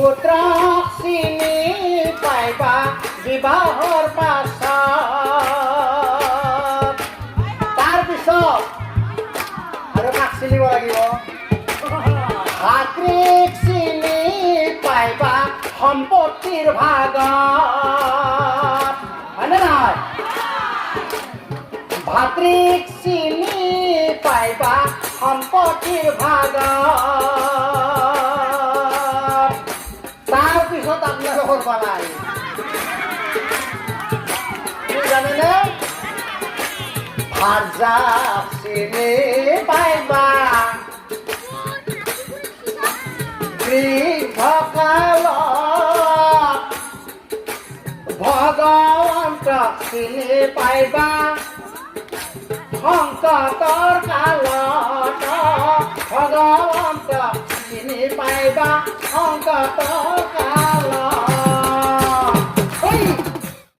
পুত্ৰক চিনি পাইবা বিবাহৰ পাছত তাৰপিছত আৰু কাক চিনিব লাগিব ভাতৃক চিনি পাইবা সম্পত্তিৰ ভাগত হয়নে নহয় ভাতৃক চিনি পাইবা সম্পত্তিৰ ভাগত তাৰপিছত আপোনালোকৰ পালাই জানেনে ভাজাক চিনি পাইবা গৃহকালত ভগৱন্তক চিনি পাইবা সংকটৰ কালত ভগৱন্তক চিনি পাইবা সংকটৰ